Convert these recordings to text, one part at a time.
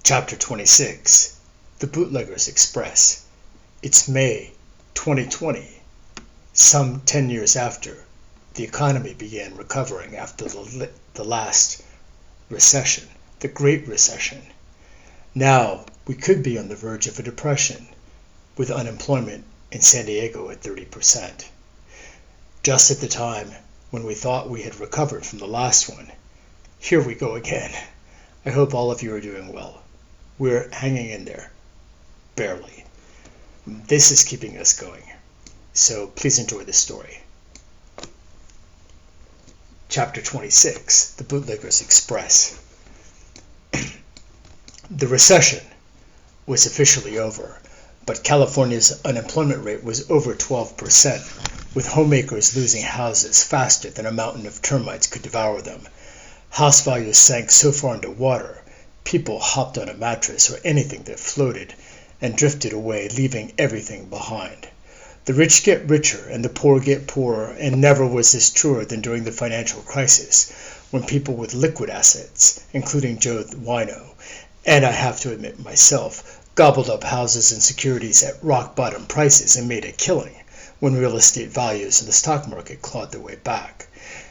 Chapter 26. The Bootleggers Express. It's May 2020. Some 10 years after, the economy began recovering after the last recession, the Great Recession. Now, we could be on the verge of a depression, with unemployment in San Diego at 30%. Just at the time when we thought we had recovered from the last one, here we go again. I hope all of you are doing well. We're hanging in there. Barely. This is keeping us going. So please enjoy this story. Chapter 26. The Bootleggers Express. The recession was officially over, but California's unemployment rate was over 12%, with homemakers losing houses faster than a mountain of termites could devour them. House values sank so far underwater, people hopped on a mattress or anything that floated and drifted away, leaving everything behind. The rich get richer and the poor get poorer, and never was this truer than during the financial crisis, when people with liquid assets, including Joe the Wino, and I have to admit myself, gobbled up houses and securities at rock-bottom prices and made a killing when real estate values and the stock market clawed their way back.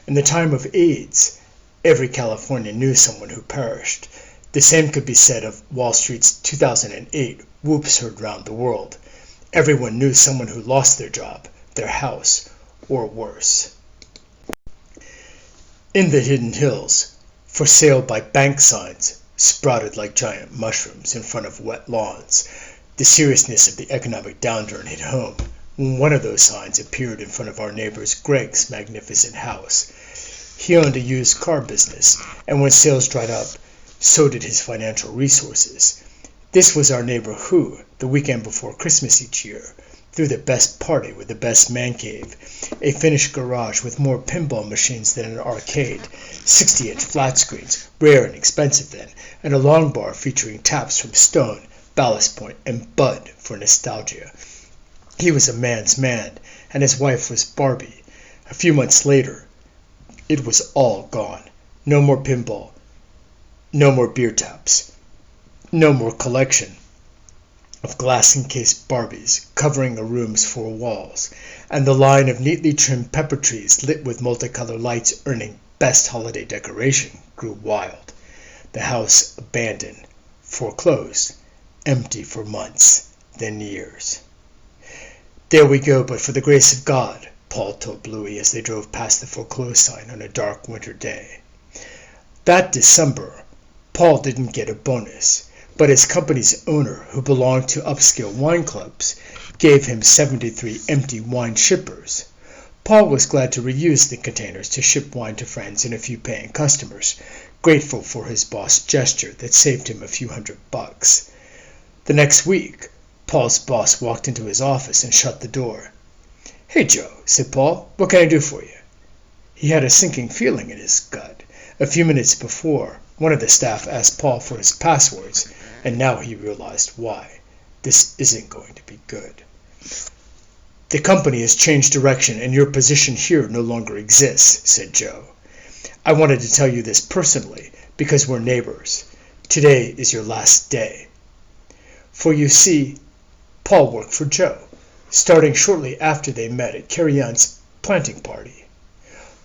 In the time of AIDS, every Californian knew someone who perished. The same could be said of Wall Street's 2008 whoops heard round the world. Everyone knew someone who lost their job, their house, or worse. In the hidden hills, for sale by bank signs sprouted like giant mushrooms in front of wet lawns. The seriousness of the economic downturn hit home when one of those signs appeared in front of our neighbor's Greg's magnificent house. He owned a used car business, and when sales dried up, so did his financial resources. This was our neighbor who, the weekend before Christmas each year, threw the best party with the best man cave, a finished garage with more pinball machines than an arcade, 60-inch flat screens, rare and expensive then, and a long bar featuring taps from Stone, Ballast Point, and Bud for nostalgia. He was a man's man, and his wife was Barbie. A few months later, it was all gone. No more pinball. No more beer taps. No more collection of glass-encased Barbies covering a room's four walls, and the line of neatly trimmed pepper trees lit with multicolored lights earning Best Holiday Decoration grew wild. The house abandoned, foreclosed, empty for months, then years. "There we go, but for the grace of God," Paul told Bluey as they drove past the foreclosed sign on a dark winter day. That December, Paul didn't get a bonus, but his company's owner, who belonged to upscale wine clubs, gave him 73 empty wine shippers. Paul was glad to reuse the containers to ship wine to friends and a few paying customers, grateful for his boss' gesture that saved him a few $100. The next week, Paul's boss walked into his office and shut the door. "Hey, Joe," said Paul, "what can I do for you?" He had a sinking feeling in his gut. A few minutes before, one of the staff asked Paul for his passwords, and now he realized why. This isn't going to be good. "The company has changed direction, and your position here no longer exists," said Joe. "I wanted to tell you this personally, because we're neighbors. Today is your last day." For you see, Paul worked for Joe, starting shortly after they met at Carrie-Ann's planting party.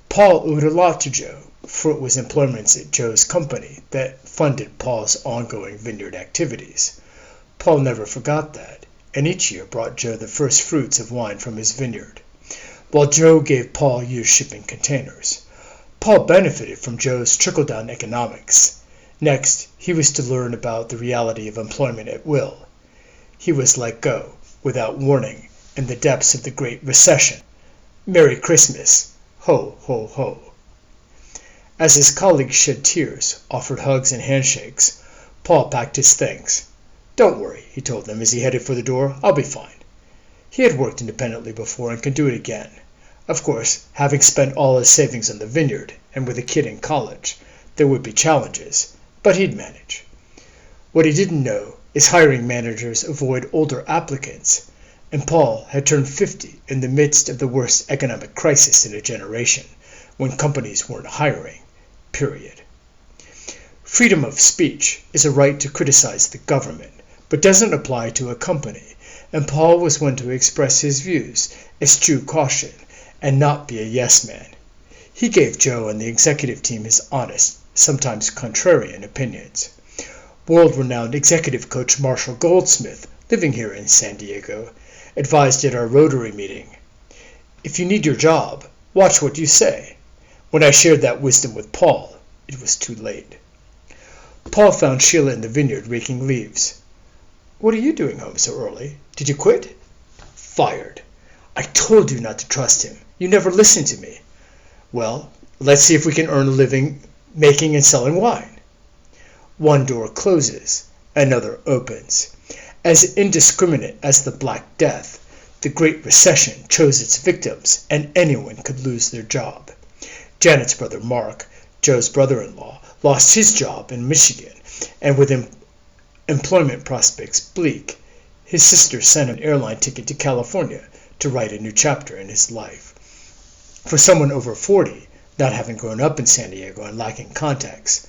Paul owed a lot to Joe, for it was employments at Joe's company that funded Paul's ongoing vineyard activities. Paul never forgot that, and each year brought Joe the first fruits of wine from his vineyard, while Joe gave Paul used shipping containers. Paul benefited from Joe's trickle-down economics. Next, he was to learn about the reality of employment at will. He was let go, without warning, in the depths of the Great Recession. Merry Christmas! Ho, ho, ho! As his colleagues shed tears, offered hugs and handshakes, Paul packed his things. "Don't worry," he told them as he headed for the door. "I'll be fine." He had worked independently before and could do it again. Of course, having spent all his savings on the vineyard, and with a kid in college, there would be challenges, but he'd manage. What he didn't know is hiring managers avoid older applicants, and Paul had turned 50 in the midst of the worst economic crisis in a generation, when companies weren't hiring, period. Freedom of speech is a right to criticize the government, but doesn't apply to a company, and Paul was one to express his views, eschew caution, and not be a yes-man. He gave Joe and the executive team his honest, sometimes contrarian opinions. World-renowned executive coach Marshall Goldsmith, living here in San Diego, advised at our Rotary meeting, "If you need your job, watch what you say." When I shared that wisdom with Paul, it was too late. Paul found Sheila in the vineyard raking leaves. "What are you doing home so early? Did you quit?" "Fired. I told you not to trust him. You never listened to me." "Well, let's see if we can earn a living making and selling wine." One door closes, another opens. As indiscriminate as the Black Death, the Great Recession chose its victims, and anyone could lose their job. Janet's brother Mark, Joe's brother-in-law, lost his job in Michigan, and with employment prospects bleak, his sister sent an airline ticket to California to write a new chapter in his life. For someone over 40, not having grown up in San Diego and lacking contacts,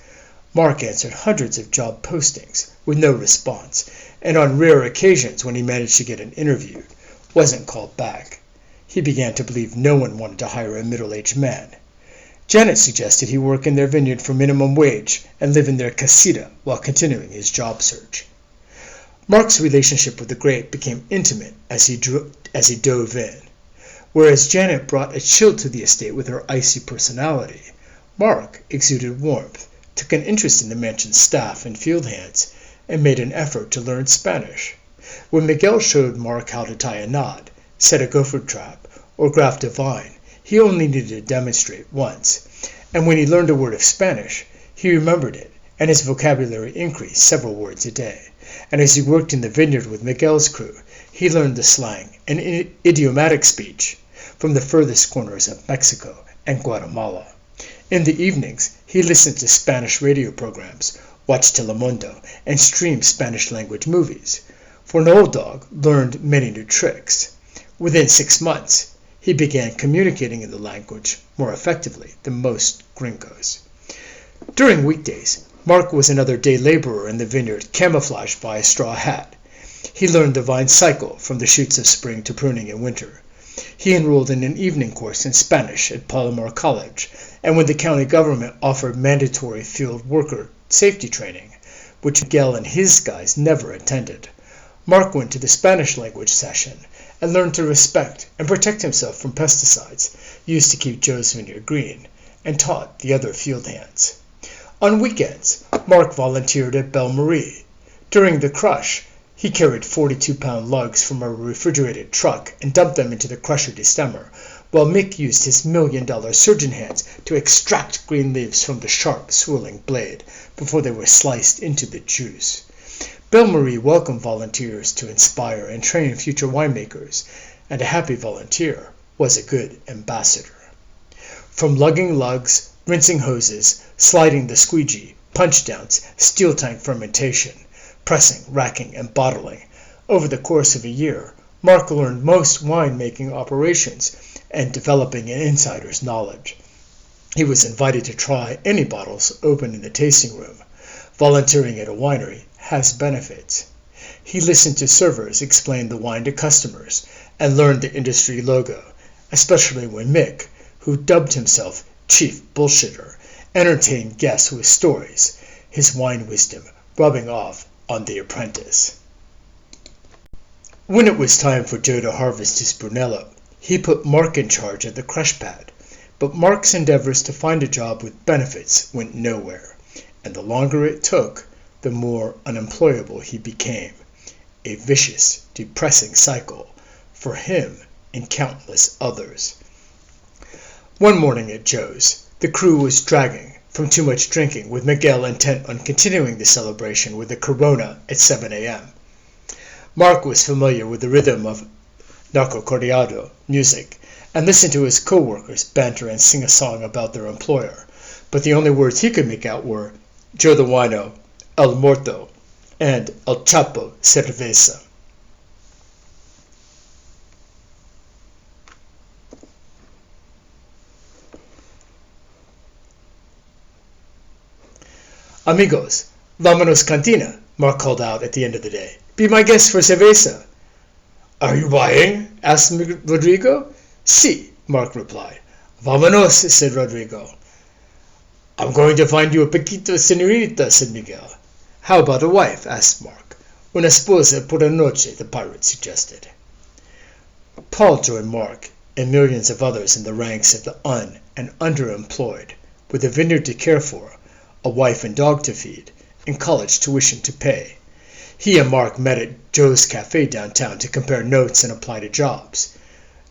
Mark answered hundreds of job postings with no response, and on rare occasions when he managed to get an interview, wasn't called back. He began to believe no one wanted to hire a middle-aged man. Janet suggested he work in their vineyard for minimum wage and live in their casita while continuing his job search. Mark's relationship with the grape became intimate as he dove in. Whereas Janet brought a chill to the estate with her icy personality, Mark exuded warmth, took an interest in the mansion's staff and field hands, and made an effort to learn Spanish. When Miguel showed Mark how to tie a knot, set a gopher trap, or graft a vine, he only needed to demonstrate once, and when he learned a word of Spanish, he remembered it, and his vocabulary increased several words a day. And as he worked in the vineyard with Miguel's crew, he learned the slang and idiomatic speech from the furthest corners of Mexico and Guatemala. In the evenings, he listened to Spanish radio programs, watched Telemundo, and streamed Spanish-language movies. For an old dog, learned many new tricks. Within 6 months, he began communicating in the language more effectively than most gringos. During weekdays, Mark was another day laborer in the vineyard, camouflaged by a straw hat. He learned the vine cycle from the shoots of spring to pruning in winter. He enrolled in an evening course in Spanish at Palomar College, and when the county government offered mandatory field worker safety training, which Miguel and his guys never attended, Mark went to the Spanish language session and learned to respect and protect himself from pesticides used to keep Joe's vineyard green, and taught the other field hands. On weekends, Mark volunteered at Belle Marie. During the crush, he carried 42-pound lugs from a refrigerated truck and dumped them into the crusher destemmer, while Mick used his $1 million surgeon hands to extract green leaves from the sharp, swirling blade before they were sliced into the juice. Belle Marie welcomed volunteers to inspire and train future winemakers, and a happy volunteer was a good ambassador. From lugging lugs, rinsing hoses, sliding the squeegee, punch downs, steel tank fermentation, pressing, racking, and bottling, over the course of a year, Mark learned most wine-making operations and developing an insider's knowledge. He was invited to try any bottles open in the tasting room. Volunteering at a winery has benefits. He listened to servers explain the wine to customers and learned the industry logo, especially when Mick, who dubbed himself Chief Bullshitter, entertained guests with stories, his wine wisdom rubbing off on the apprentice. When it was time for Joe to harvest his Brunello, he put Mark in charge of the crush pad, but Mark's endeavors to find a job with benefits went nowhere, and the longer it took, the more unemployable he became. A vicious, depressing cycle for him and countless others. One morning at Joe's, the crew was dragging from too much drinking, with Miguel intent on continuing the celebration with a Corona at 7 a.m. Mark was familiar with the rhythm of narcocorrido music and listened to his co-workers banter and sing a song about their employer, but the only words he could make out were Joe the Wino, El Muerto, and El Chapo Cerveza. Amigos, vámonos cantina, Mark called out at the end of the day. Be my guest for cerveza. Are you buying? Asked Rodrigo. Sí, Mark replied. Vámonos, said Rodrigo. I'm going to find you a pequito señorita, said Miguel. How about a wife? Asked Mark. Una esposa por la noche, the pirate suggested. Paul joined Mark and millions of others in the ranks of the and underemployed, with a vineyard to care for, a wife and dog to feed, and college tuition to pay. He and Mark met at Joe's Cafe downtown to compare notes and apply to jobs.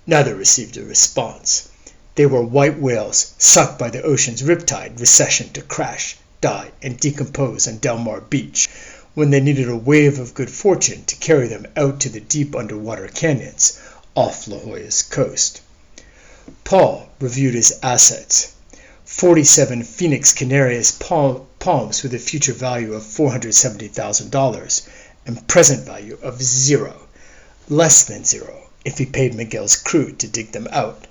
Neither received a response. They were white whales sucked by the ocean's riptide recession to crash, die, and decompose on Del Mar Beach when they needed a wave of good fortune to carry them out to the deep underwater canyons off La Jolla's coast. Paul reviewed his assets. 47 Phoenix Canaries palms with a future value of $470,000 and present value of zero, less than zero if he paid Miguel's crew to dig them out.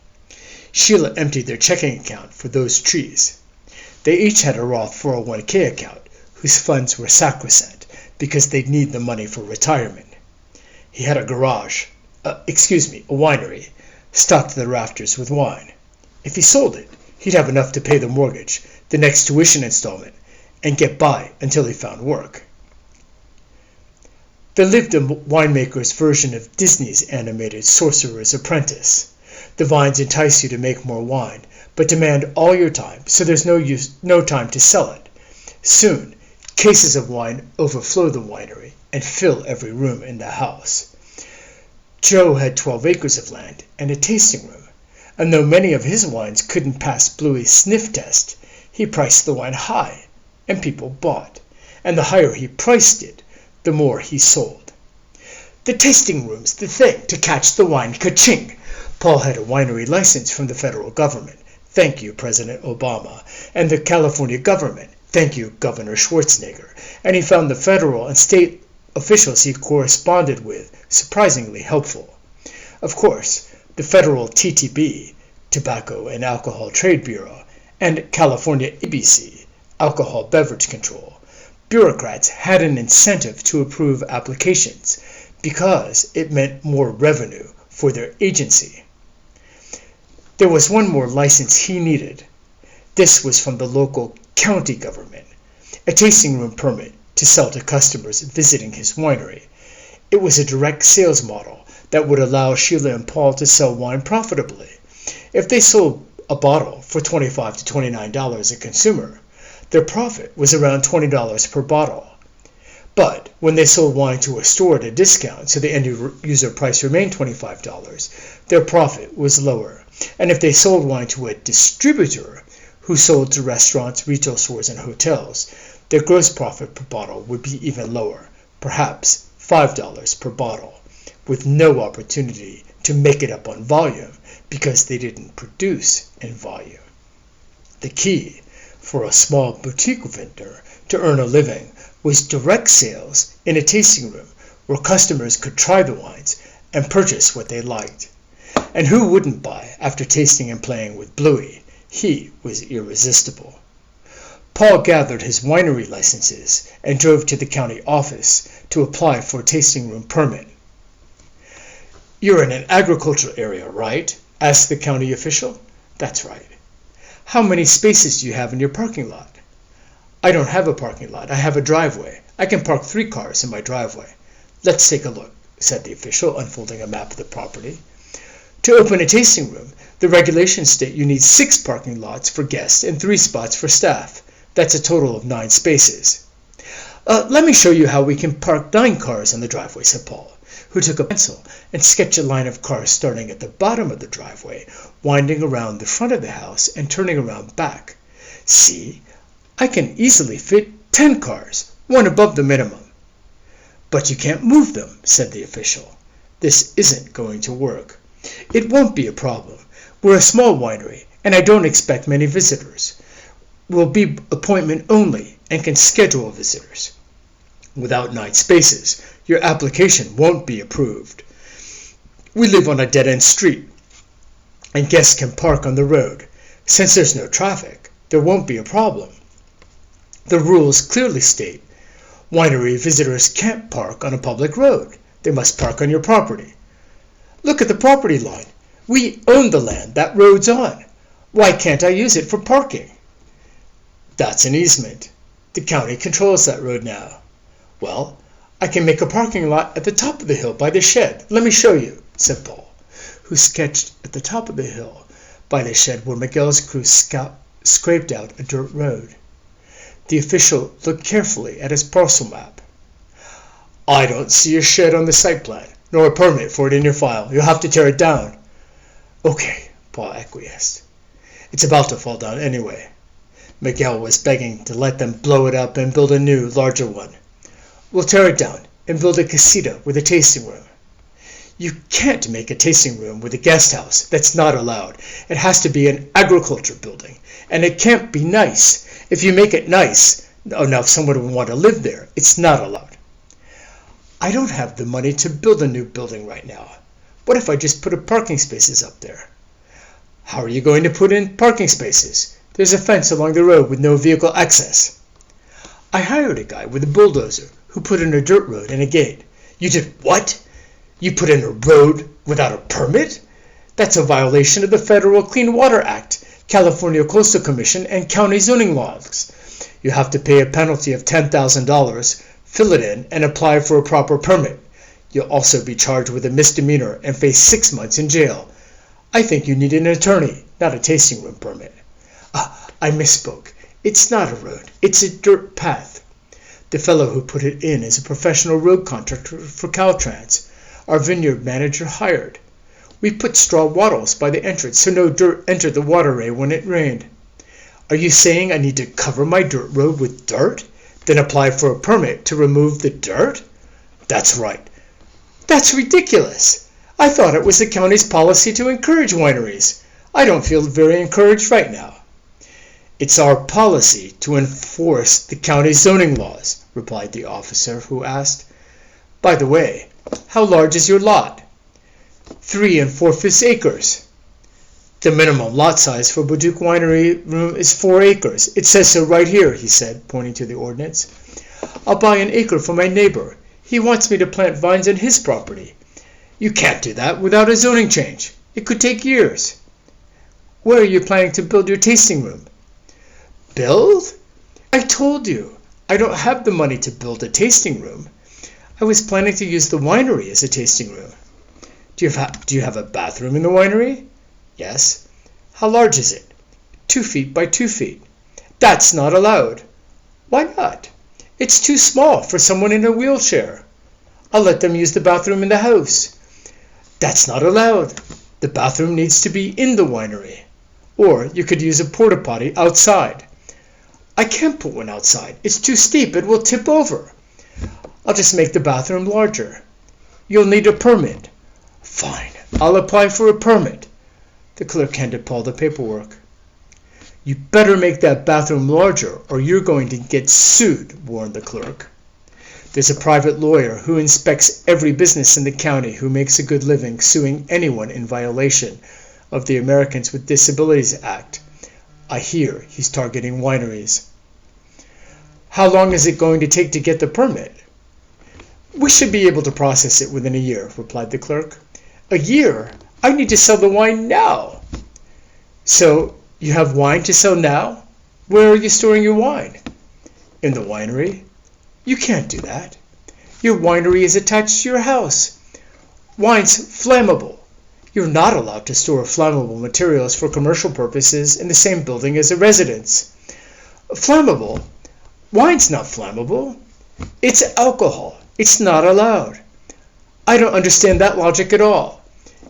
Sheila emptied their checking account for those trees. They each had a Roth 401k account whose funds were sacrosanct because they'd need the money for retirement. He had a winery, stocked to the rafters with wine. If he sold it, he'd have enough to pay the mortgage, the next tuition installment, and get by until he found work. They lived a winemaker's version of Disney's animated Sorcerer's Apprentice. The vines entice you to make more wine, but demand all your time, so there's no time to sell it. Soon, cases of wine overflow the winery and fill every room in the house. Joe had 12 acres of land and a tasting room, and though many of his wines couldn't pass Bluey's sniff test, he priced the wine high, and people bought, and the higher he priced it, the more he sold. The tasting room's the thing to catch the wine ka-ching. Paul had a winery license from the federal government, thank you President Obama, and the California government, thank you Governor Schwarzenegger, and he found the federal and state officials he corresponded with surprisingly helpful. Of course, the federal TTB, Tobacco and Alcohol Trade Bureau, and California ABC, Alcohol Beverage Control, bureaucrats had an incentive to approve applications because it meant more revenue for their agency. There was one more license he needed. This was from the local county government, a tasting room permit to sell to customers visiting his winery. It was a direct sales model that would allow Sheila and Paul to sell wine profitably. If they sold a bottle for $25 to $29 a consumer, their profit was around $20 per bottle. But when they sold wine to a store at a discount so the end user price remained $25, their profit was lower. And if they sold wine to a distributor who sold to restaurants, retail stores, and hotels, their gross profit per bottle would be even lower, perhaps $5 per bottle, with no opportunity to make it up on volume because they didn't produce in volume. The key for a small boutique vendor to earn a living was direct sales in a tasting room where customers could try the wines and purchase what they liked. And who wouldn't buy after tasting and playing with Bluey? He was irresistible. Paul gathered his winery licenses and drove to the county office to apply for a tasting room permit. You're in an agricultural area, right? Asked the county official. That's right. How many spaces do you have in your parking lot? I don't have a parking lot. I have a driveway. I can park 3 cars in my driveway. Let's take a look, said the official, unfolding a map of the property. To open a tasting room, the regulations state you need 6 parking lots for guests and 3 spots for staff. That's a total of 9 spaces. Let me show you how we can park 9 cars in the driveway, said Paul, who took a pencil and sketched a line of cars starting at the bottom of the driveway, winding around the front of the house and turning around back. See, I can easily fit 10 cars, one above the minimum. But you can't move them, said the official. This isn't going to work. It won't be a problem. We're a small winery, and I don't expect many visitors. We'll be appointment only and can schedule visitors. Without 9 spaces, your application won't be approved. We live on a dead-end street, and guests can park on the road. Since there's no traffic, there won't be a problem. The rules clearly state winery visitors can't park on a public road. They must park on your property. Look at the property line. We own the land that road's on. Why can't I use it for parking? That's an easement. The county controls that road now. Well, I can make a parking lot at the top of the hill by the shed. Let me show you, said Paul, who sketched at the top of the hill by the shed where Miguel's crew scraped out a dirt road. The official looked carefully at his parcel map. I don't see a shed on the site plan, nor a permit for it in your file. You'll have to tear it down. Okay, Paul acquiesced. It's about to fall down anyway. Miguel was begging to let them blow it up and build a new, larger one. We'll tear it down and build a casita with a tasting room. You can't make a tasting room with a guest house. That's not allowed. It has to be an agriculture building, and it can't be nice. If you make it nice, enough someone would want to live there, it's not allowed. I don't have the money to build a new building right now. What if I just put parking spaces up there? How are you going to put in parking spaces? There's a fence along the road with no vehicle access. I hired a guy with a bulldozer who put in a dirt road and a gate. You did what? You put in a road without a permit? That's a violation of the Federal Clean Water Act, California Coastal Commission, and county zoning laws. You have to pay a penalty of $10,000, fill it in, and apply for a proper permit. You'll also be charged with a misdemeanor and face 6 months in jail. I think you need an attorney, not a tasting room permit. I misspoke. It's not a road. It's a dirt path. The fellow who put it in is a professional road contractor for Caltrans, our vineyard manager hired. We put straw wattles by the entrance so no dirt entered the waterway when it rained. Are you saying I need to cover my dirt road with dirt, then apply for a permit to remove the dirt? That's right. That's ridiculous. I thought it was the county's policy to encourage wineries. I don't feel very encouraged right now. It's our policy to enforce the county's zoning laws, replied the officer, who asked, By the way, how large is your lot? 3 4/5 acres. The minimum lot size for Boutique Winery room is 4 acres. It says so right here, he said, pointing to the ordinance. I'll buy an acre from my neighbor. He wants me to plant vines on his property. You can't do that without a zoning change. It could take years. Where are you planning to build your tasting room? Build? I told you, I don't have the money to build a tasting room. I was planning to use the winery as a tasting room. Do you have a bathroom in the winery? Yes. How large is it? 2 feet by 2 feet. That's not allowed. Why not? It's too small for someone in a wheelchair. I'll let them use the bathroom in the house. That's not allowed. The bathroom needs to be in the winery. Or you could use a porta potty outside. I can't put one outside. It's too steep. It will tip over. I'll just make the bathroom larger. You'll need a permit. Fine. I'll apply for a permit. The clerk handed Paul the paperwork. You better make that bathroom larger or you're going to get sued, warned the clerk. There's a private lawyer who inspects every business in the county who makes a good living suing anyone in violation of the Americans with Disabilities Act. I hear he's targeting wineries. How long is it going to take to get the permit? We should be able to process it within a year, replied the clerk. A year? I need to sell the wine now. So, you have wine to sell now? Where are you storing your wine? In the winery. You can't do that. Your winery is attached to your house. Wine's flammable. You're not allowed to store flammable materials for commercial purposes in the same building as a residence. Flammable? Wine's not flammable. It's alcohol. It's not allowed. I don't understand that logic at all.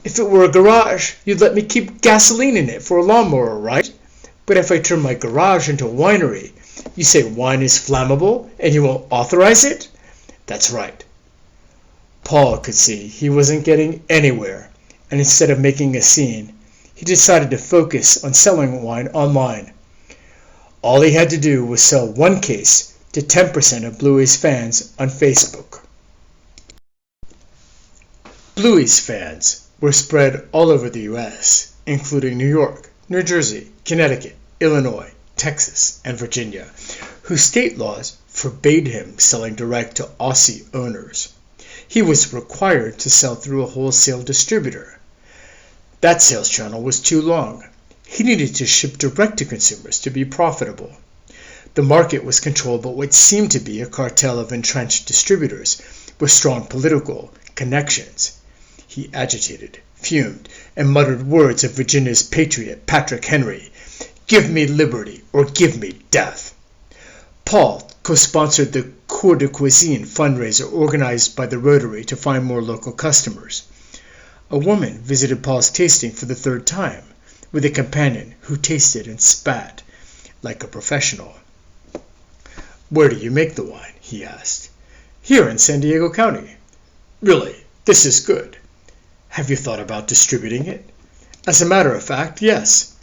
If it were a garage, you'd let me keep gasoline in it for a lawnmower, right? But if I turn my garage into a winery, you say wine is flammable and you won't authorize it? That's right. Paul could see he wasn't getting anywhere, and instead of making a scene, he decided to focus on selling wine online. All he had to do was sell one case to 10% of Bluey's fans on Facebook. Bluey's fans were spread all over the U.S., including New York, New Jersey, Connecticut, Illinois, Texas, and Virginia, whose state laws forbade him selling direct to Aussie owners. He was required to sell through a wholesale distributor. That sales channel was too long. He needed to ship direct to consumers to be profitable. The market was controlled by what seemed to be a cartel of entrenched distributors with strong political connections. He agitated, fumed, and muttered words of Virginia's patriot Patrick Henry, "Give me liberty or give me death." Paul co-sponsored the Cours de Cuisine fundraiser organized by the Rotary to find more local customers. A woman visited Paul's tasting for the third time, with a companion who tasted and spat like a professional. "Where do you make the wine?" he asked. "Here in San Diego County." "Really? This is good. Have you thought about distributing it?" "As a matter of fact, yes.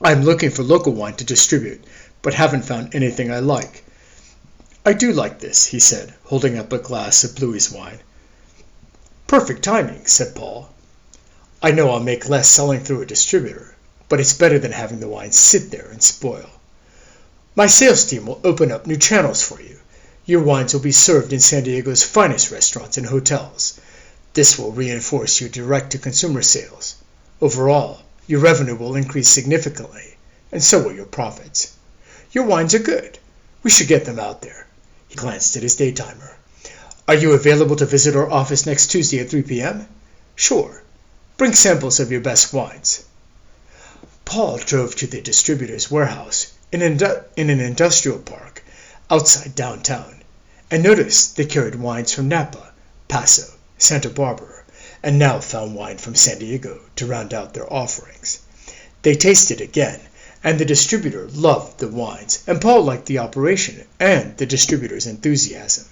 I'm looking for local wine to distribute, but haven't found anything I like." "I do like this," he said, holding up a glass of Bluey's wine. "Perfect timing," said Paul. "I know I'll make less selling through a distributor, but it's better than having the wine sit there and spoil. My sales team will open up new channels for you. Your wines will be served in San Diego's finest restaurants and hotels. This will reinforce your direct-to-consumer sales. Overall, your revenue will increase significantly, and so will your profits. Your wines are good. We should get them out there." He glanced at his day timer. "Are you available to visit our office next Tuesday at 3 p.m.? "Sure. Bring samples of your best wines." Paul drove to the distributor's warehouse in an industrial park outside downtown, and noticed they carried wines from Napa, Paso, Santa Barbara, and now found wine from San Diego to round out their offerings. They tasted again, and the distributor loved the wines, and Paul liked the operation and the distributor's enthusiasm.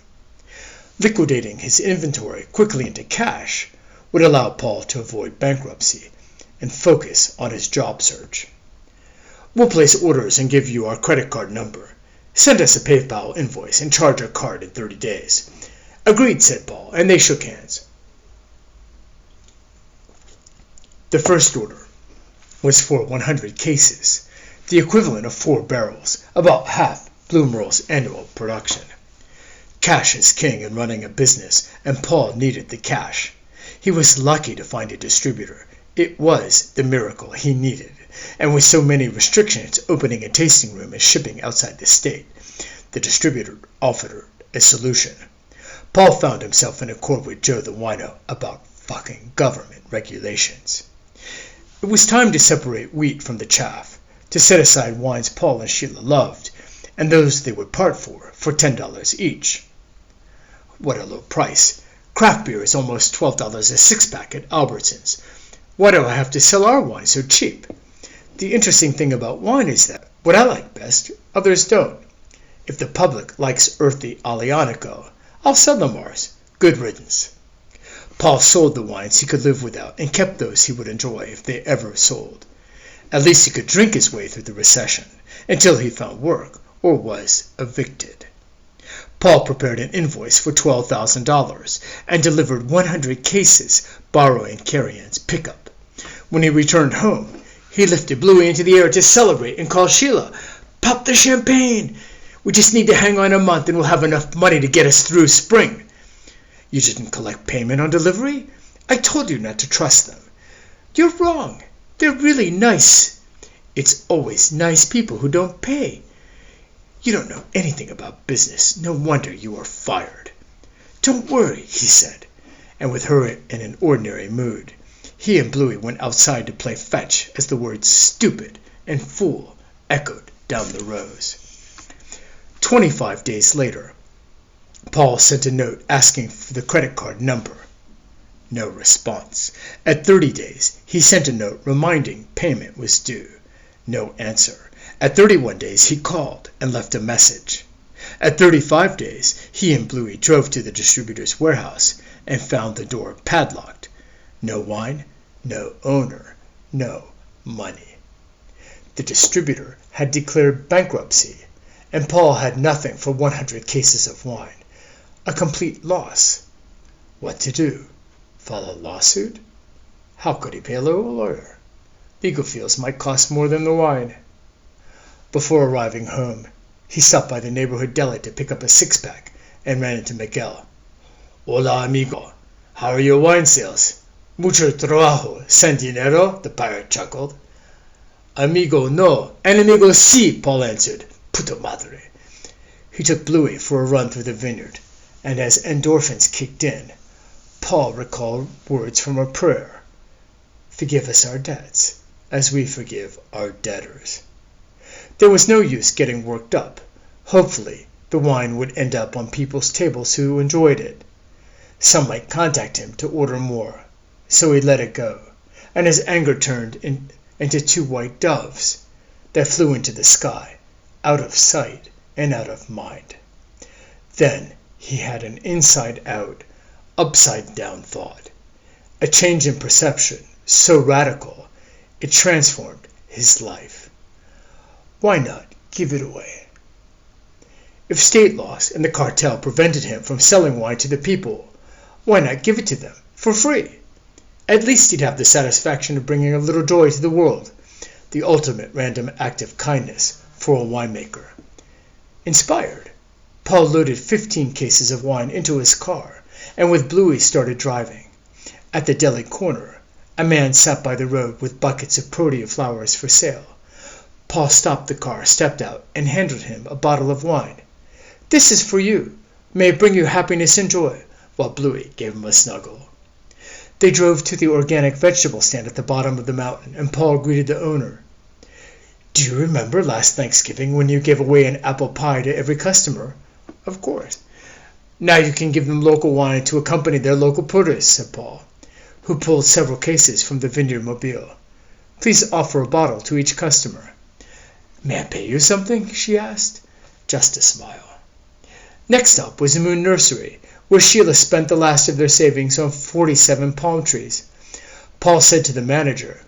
Liquidating his inventory quickly into cash would allow Paul to avoid bankruptcy and focus on his job search. "We'll place orders and give you our credit card number. Send us a PayPal invoice and charge our card in 30 days. "Agreed," said Paul, and they shook hands. The first order was for 100 cases, the equivalent of 4 barrels, about half Bloomeral's annual production. Cash is king in running a business, and Paul needed the cash. He was lucky to find a distributor. It was the miracle he needed, and with so many restrictions opening a tasting room and shipping outside the state, the distributor offered a solution. Paul found himself in a court with Joe the wino about fucking government regulations. It was time to separate wheat from the chaff, to set aside wines Paul and Sheila loved, and those they would part for $10 each. What a low price. Craft beer is almost $12 a six-pack at Albertsons. Why do I have to sell our wine so cheap? The interesting thing about wine is that what I like best, others don't. If the public likes earthy Alianico, I'll sell them ours. Good riddance. Paul sold the wines he could live without and kept those he would enjoy if they ever sold. At least he could drink his way through the recession until he found work or was evicted. Paul prepared an invoice for $12,000 and delivered 100 cases, borrowing Carrie-Ann's pickup. When he returned home, he lifted Bluey into the air to celebrate and called Sheila. "Pop the champagne! We just need to hang on a month and we'll have enough money to get us through spring." "You didn't collect payment on delivery? I told you not to trust them." "You're wrong. They're really nice." "It's always nice people who don't pay." "You don't know anything about business. No wonder you are fired." "Don't worry," he said, and with her in an ordinary mood, he and Bluey went outside to play fetch as the words stupid and fool echoed down the rows. 25 days later, Paul sent a note asking for the credit card number. No response. At 30 days, he sent a note reminding payment was due. No answer. At 31 days, he called and left a message. At 35 days, he and Bluey drove to the distributor's warehouse and found the door padlocked. No wine, no owner, no money. The distributor had declared bankruptcy, and Paul had nothing for 100 cases of wine. A complete loss. What to do? File a lawsuit? How could he pay a lawyer? Legal fees might cost more than the wine. Before arriving home, He stopped by the neighborhood deli to pick up a six-pack and ran into Miguel. "Hola, amigo. How are your wine sales?" "Mucho trabajo, sin dinero," the pirate chuckled. "Amigo no, enemigo si," Paul answered. "Puta madre." He took Bluey for a run through the vineyard, and as endorphins kicked in, Paul recalled words from a prayer. "Forgive us our debts, as we forgive our debtors." There was no use getting worked up. Hopefully, the wine would end up on people's tables who enjoyed it. Some might contact him to order more, so he let it go, and his anger turned into two white doves that flew into the sky, out of sight and out of mind. Then he had an inside-out, upside-down thought, a change in perception so radical it transformed his life. Why not give it away? If state laws and the cartel prevented him from selling wine to the people, why not give it to them for free? At least he'd have the satisfaction of bringing a little joy to the world, the ultimate random act of kindness for a winemaker. Inspired, Paul loaded 15 cases of wine into his car, and with Bluey started driving. At the deli corner, a man sat by the road with buckets of protea flowers for sale. Paul stopped the car, stepped out, and handed him a bottle of wine. "This is for you. May it bring you happiness and joy," while Bluey gave him a snuggle. They drove to the organic vegetable stand at the bottom of the mountain, and Paul greeted the owner. "Do you remember last Thanksgiving when you gave away an apple pie to every customer?" "Of course." "Now you can give them local wine to accompany their local produce," said Paul, who pulled several cases from the vineyard mobile. "Please offer a bottle to each customer." "May I pay you something?" she asked. Just a smile. Next up was the Moon Nursery, where Sheila spent the last of their savings on 47 palm trees. Paul said to the manager,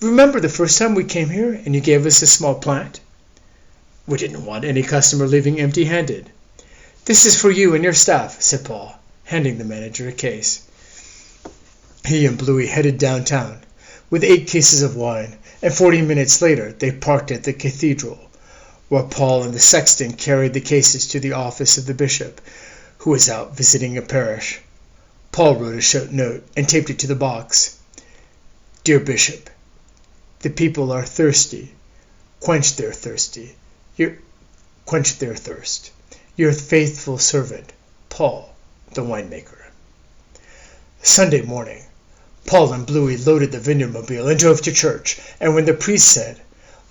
"Remember the first time we came here and you gave us a small plant?" "We didn't want any customer leaving empty-handed." "This is for you and your staff," said Paul, handing the manager a case. He and Bluey headed downtown with 8 cases of wine, and 40 minutes later they parked at the cathedral, while Paul and the sexton carried the cases to the office of the bishop, who was out visiting a parish. Paul wrote a short note and taped it to the box. "Dear Bishop, the people are thirsty. Quench their thirst. Your faithful servant, Paul, the winemaker." Sunday morning, Paul and Bluey loaded the vineyard mobile and drove to church, and when the priest said,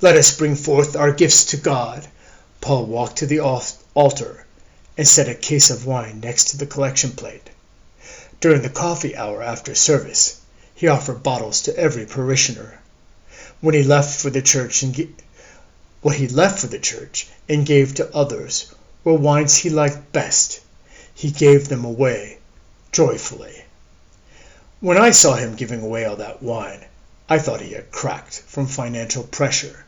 "Let us bring forth our gifts to God," Paul walked to the altar and set a case of wine next to the collection plate. During the coffee hour after service, he offered bottles to every parishioner. What he left for the church and gave to others were wines he liked best. He gave them away joyfully. When I saw him giving away all that wine, I thought he had cracked from financial pressure.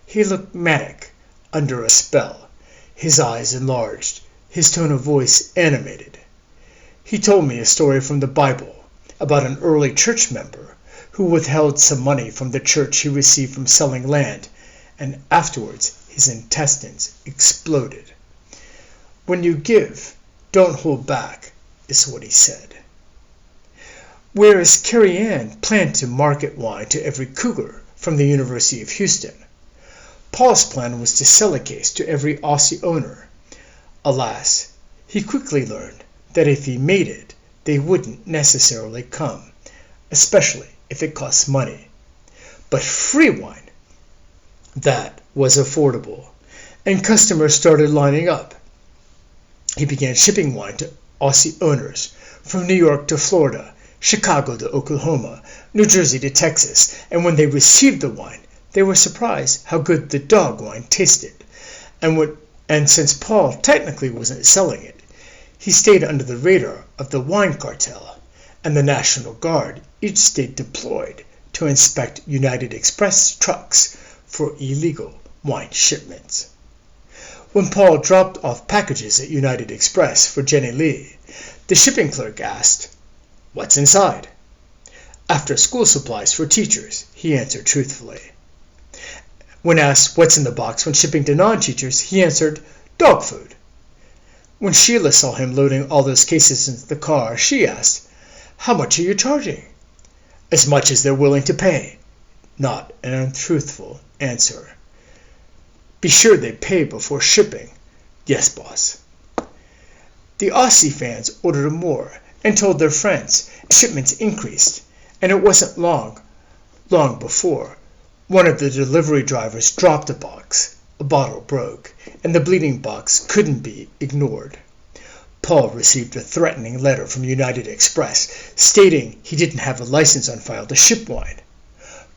He looked manic, under a spell, his eyes enlarged, his tone of voice animated. He told me a story from the Bible about an early church member who withheld some money from the church he received from selling land, and afterwards his intestines exploded. "When you give, don't hold back," is what he said. Whereas Carrie Ann planned to market wine to every cougar from the University of Houston, Paul's plan was to sell a case to every Aussie owner. Alas, he quickly learned that if he made it, they wouldn't necessarily come, especially if it costs money. But free wine, that was affordable, and customers started lining up. He began shipping wine to Aussie owners from New York to Florida, Chicago to Oklahoma, New Jersey to Texas, and when they received the wine, they were surprised how good the dog wine tasted. And since Paul technically wasn't selling it, he stayed under the radar of the wine cartel and the National Guard, each state deployed to inspect United Express trucks for illegal wine shipments. When Paul dropped off packages at United Express for Jenny Lee, the shipping clerk asked, "What's inside?" "After school supplies for teachers," he answered truthfully. When asked what's in the box when shipping to non-teachers, he answered, "Dog food." When Sheila saw him loading all those cases into the car, she asked, "How much are you charging?" "As much as they're willing to pay." Not an untruthful answer. "Be sure they pay before shipping." "Yes, boss." The Aussie fans ordered more and told their friends. Shipments increased, and it wasn't long before one of the delivery drivers dropped a box. A bottle broke, and the bleeding box couldn't be ignored. Paul received a threatening letter from United Express stating he didn't have a license on file to ship wine.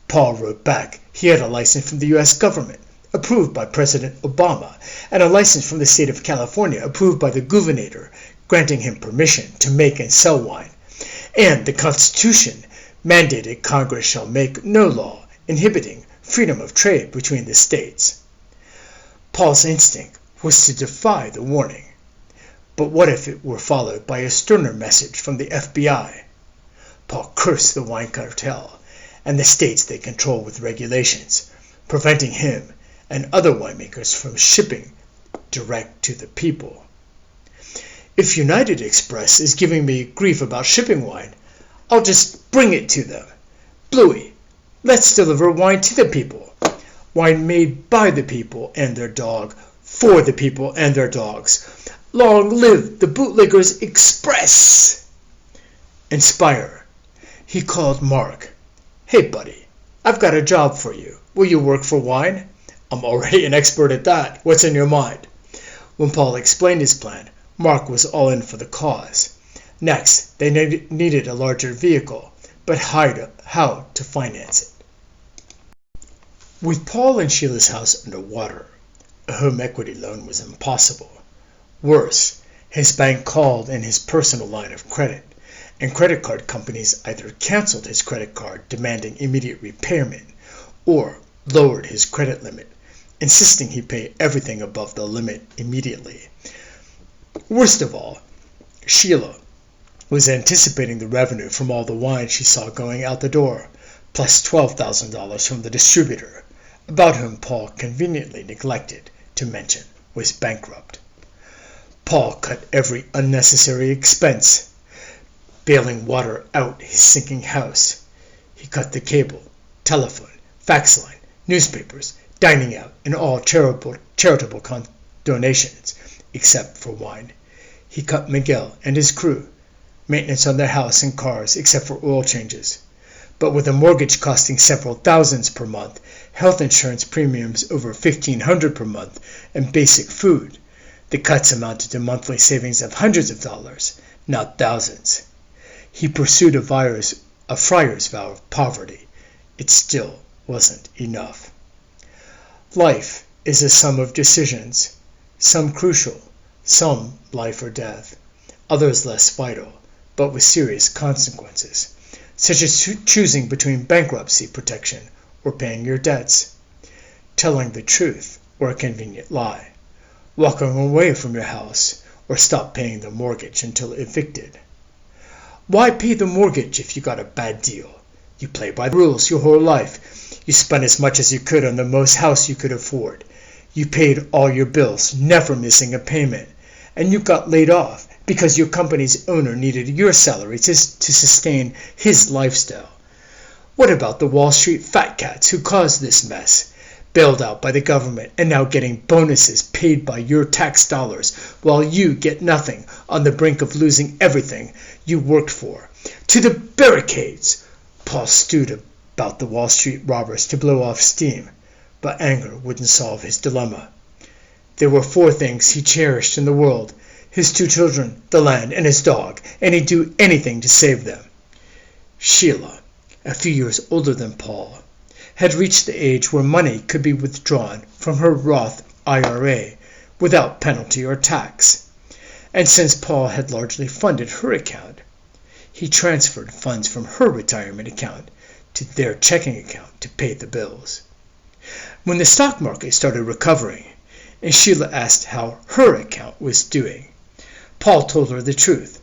Paul wrote back he had a license from the U.S. government, approved by President Obama, and a license from the state of California, approved by the governor, granting him permission to make and sell wine. And the Constitution mandated Congress shall make no law inhibiting freedom of trade between the states. Paul's instinct was to defy the warning. But what if it were followed by a sterner message from the FBI? Paul cursed the wine cartel and the states they control with regulations, preventing him and other winemakers from shipping direct to the people. If United Express is giving me grief about shipping wine, I'll just bring it to them. Bluey, let's deliver wine to the people. Wine made by the people and their dog, for the people and their dogs. Long live the Bootleggers Express! Inspire. He called Mark. "Hey, buddy, I've got a job for you. Will you work for wine?" "I'm already an expert at that. What's in your mind?" When Paul explained his plan, Mark was all in for the cause. Next, they needed a larger vehicle, but how to finance it. With Paul and Sheila's house underwater, a home equity loan was impossible. Worse, his bank called in his personal line of credit, and credit card companies either canceled his credit card demanding immediate repayment or lowered his credit limit, insisting he pay everything above the limit immediately. Worst of all, Sheila was anticipating the revenue from all the wine she saw going out the door, plus $12,000 from the distributor, about whom Paul conveniently neglected to mention was bankrupt. Paul cut every unnecessary expense, bailing water out his sinking house. He cut the cable, telephone, fax line, newspapers, dining out, and all charitable donations, except for wine. He cut Miguel and his crew, maintenance on their house and cars, except for oil changes. But with a mortgage costing several thousands per month, health insurance premiums over $1,500 per month, and basic food, the cuts amounted to monthly savings of hundreds of dollars, not thousands. He pursued a friar's vow of poverty. It still wasn't enough. Life is a sum of decisions, some crucial, some life or death, others less vital, but with serious consequences, such as choosing between bankruptcy protection or paying your debts, telling the truth or a convenient lie, walking away from your house or stop paying the mortgage until evicted. Why pay the mortgage if you got a bad deal? You play by the rules your whole life. You spent as much as you could on the most house you could afford. You paid all your bills, never missing a payment. And you got laid off because your company's owner needed your salary to sustain his lifestyle. What about the Wall Street fat cats who caused this mess? Bailed out by the government and now getting bonuses paid by your tax dollars while you get nothing, on the brink of losing everything you worked for. To the barricades! Paul stewed about the Wall Street robbers to blow off steam, but anger wouldn't solve his dilemma. There were 4 things he cherished in the world: his 2 children, the land, and his dog, and he'd do anything to save them. Sheila, a few years older than Paul, had reached the age where money could be withdrawn from her Roth IRA without penalty or tax. And since Paul had largely funded her account, he transferred funds from her retirement account to their checking account to pay the bills. When the stock market started recovering, and Sheila asked how her account was doing, Paul told her the truth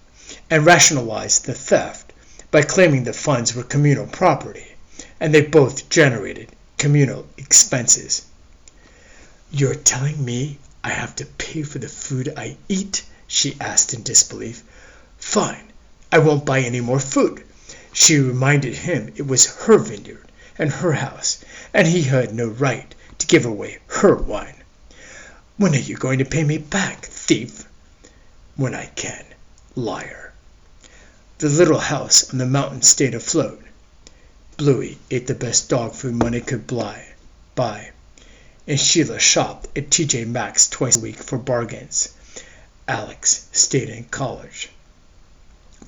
and rationalized the theft by claiming the funds were communal property, and they both generated communal expenses. "You're telling me I have to pay for the food I eat?" she asked in disbelief. "Fine, I won't buy any more food." She reminded him it was her vineyard and her house, and he had no right to give away her wine. "When are you going to pay me back, thief?" "When I can, liar." The little house on the mountain stayed afloat. Bluey ate the best dog food money could buy, and Sheila shopped at TJ Maxx twice a week for bargains. Alex stayed in college.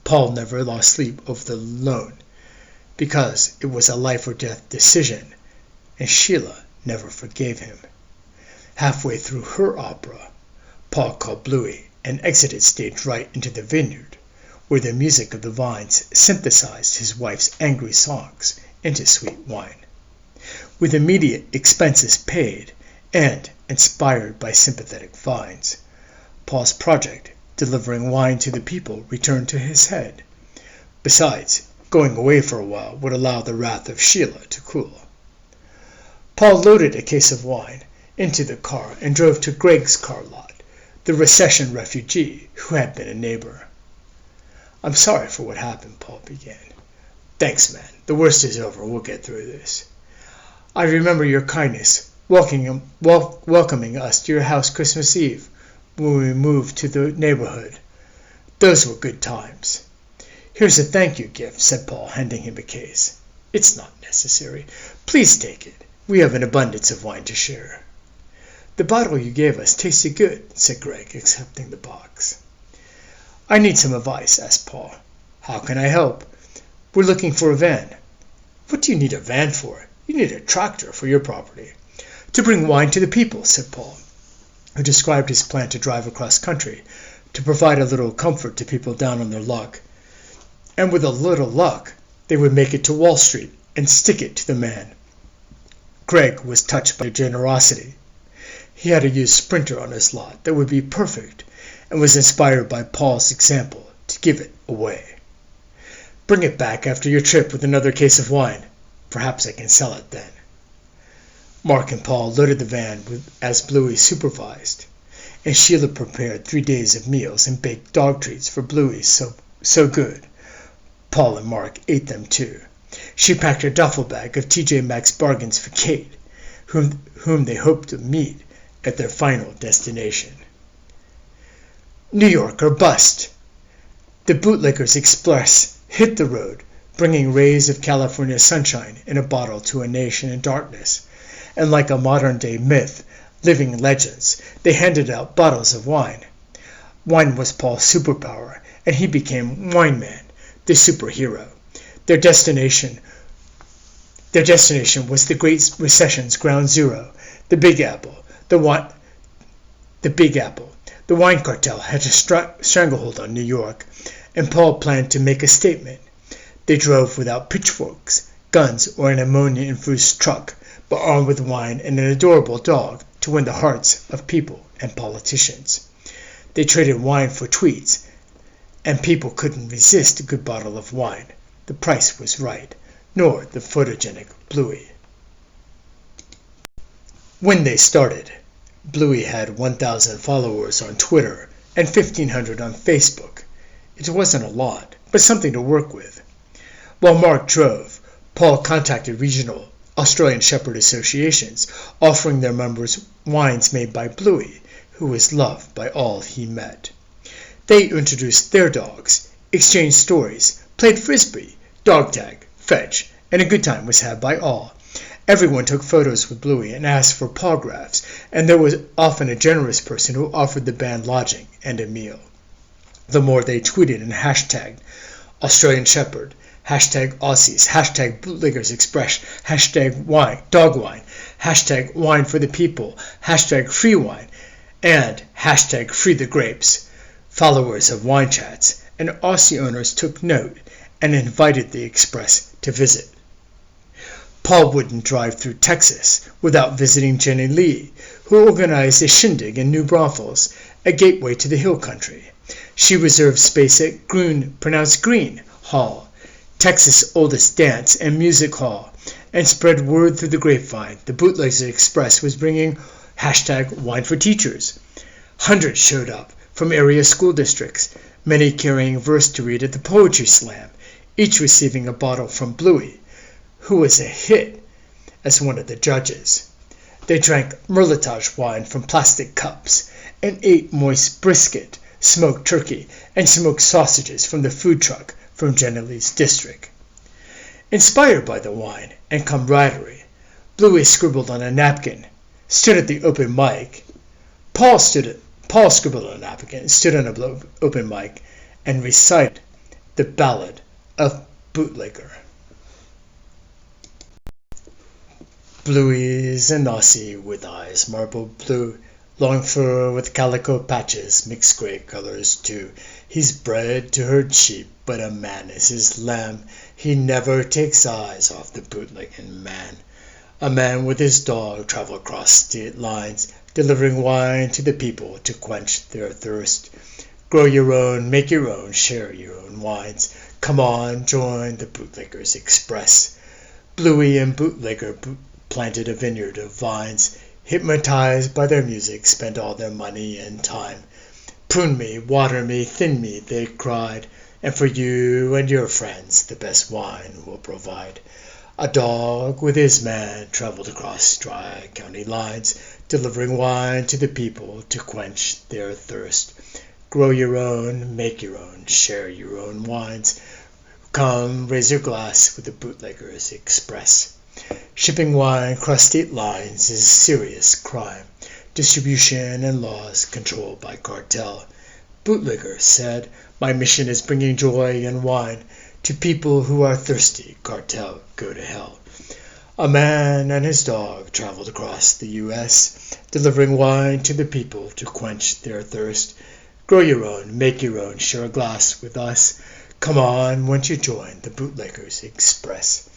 Paul never lost sleep over the loan, because it was a life or death decision, and Sheila never forgave him. Halfway through her opera, Paul called Bluey and exited stage right into the vineyard, where the music of the vines synthesized his wife's angry songs into sweet wine. With immediate expenses paid, and inspired by sympathetic vines, Paul's project, delivering wine to the people, returned to his head. Besides, going away for a while would allow the wrath of Sheila to cool. Paul loaded a case of wine into the car and drove to Greg's car lot, the recession refugee who had been a neighbor. "I'm sorry for what happened," Paul began. "Thanks, man. The worst is over. We'll get through this. I remember your kindness, welcoming us to your house Christmas Eve when we moved to the neighborhood. Those were good times." "Here's a thank you gift," said Paul, handing him a case. "It's not necessary. Please take it. We have an abundance of wine to share." "The bottle you gave us tasted good," said Greg, accepting the box. "I need some advice," asked Paul. "How can I help?" "We're looking for a van." "What do you need a van for? You need a tractor for your property." "To bring wine to the people," said Paul, who described his plan to drive across country, to provide a little comfort to people down on their luck. And with a little luck, they would make it to Wall Street and stick it to the man. Greg was touched by generosity. He had a used Sprinter on his lot that would be perfect, and was inspired by Paul's example to give it away. "Bring it back after your trip with another case of wine. Perhaps I can sell it then." Mark and Paul loaded the van as Bluey supervised, and Sheila prepared 3 days of meals and baked dog treats for Bluey so good. Paul and Mark ate them too. She packed a duffel bag of TJ Maxx bargains for Kate, whom they hoped to meet at their final destination. New York or bust. The Bootlegger's Express hit the road, bringing rays of California sunshine in a bottle to a nation in darkness. And like a modern-day myth, living legends, they handed out bottles of wine. Wine was Paul's superpower, and he became Wine Man, the superhero. Their destination was the Great Recession's ground zero, the Big Apple. The wine cartel had a stranglehold on New York, and Paul planned to make a statement. They drove without pitchforks, guns, or an ammonia-infused truck, but armed with wine and an adorable dog to win the hearts of people and politicians. They traded wine for tweets, and people couldn't resist a good bottle of wine. The price was right, nor the photogenic Bluey. When they started, Bluey had 1,000 followers on Twitter and 1,500 on Facebook. It wasn't a lot, but something to work with. While Mark drove, Paul contacted regional Australian Shepherd associations, offering their members wines made by Bluey, who was loved by all he met. They introduced their dogs, exchanged stories, played frisbee, dog tag, fetch, and a good time was had by all. Everyone took photos with Bluey and asked for autographs, and there was often a generous person who offered the band lodging and a meal. The more they tweeted and hashtagged Australian Shepherd, hashtag Aussies, hashtag Bootleggers Express, hashtag wine, dog wine, hashtag wine for the people, hashtag free wine, and hashtag free the grapes. Followers of wine chats and Aussie owners took note and invited the Express to visit. Paul wouldn't drive through Texas without visiting Jenny Lee, who organized a shindig in New Braunfels, a gateway to the hill country. She reserved space at pronounced Green Hall, Texas' oldest dance and music hall, and spread word through the grapevine the Bootlegger Express was bringing Hashtag wine for teachers. Hundreds showed up from area school districts, many carrying verse to read at the poetry slam, each receiving a bottle from Bluey, who was a hit as one of the judges. They drank Merlotage wine from plastic cups and ate moist brisket, smoked turkey, and smoked sausages from the food truck from Jenna Lee's district. Inspired by the wine and camaraderie, Bluey scribbled on a napkin, stood at the open mic. Paul scribbled on a napkin, stood on an open mic, and recited the ballad of Bootlegger. Bluey is an Aussie with eyes marble blue, long fur with calico patches, mixed grey colors too. He's bred to herd sheep, but a man is his lamb. He never takes eyes off the bootlegging man. A man with his dog travel across state lines, delivering wine to the people to quench their thirst. Grow your own, make your own, share your own wines. Come on, join the Bootleggers Express. Bluey and Bootlegger planted a vineyard of vines. Hypnotized by their music, spent all their money and time. Prune me, water me, thin me, they cried, and for you and your friends the best wine will provide. A dog with his man traveled across dry county lines, delivering wine to the people to quench their thirst. Grow your own, make your own, share your own wines. Come, raise your glass with the Bootleggers Express. Shipping wine across state lines is a serious crime. Distribution and laws controlled by cartel. Bootlegger said, my mission is bringing joy and wine to people who are thirsty. Cartel, go to hell. A man and his dog traveled across the U.S., delivering wine to the people to quench their thirst. Grow your own, make your own, share a glass with us. Come on, won't you join the Bootleggers Express?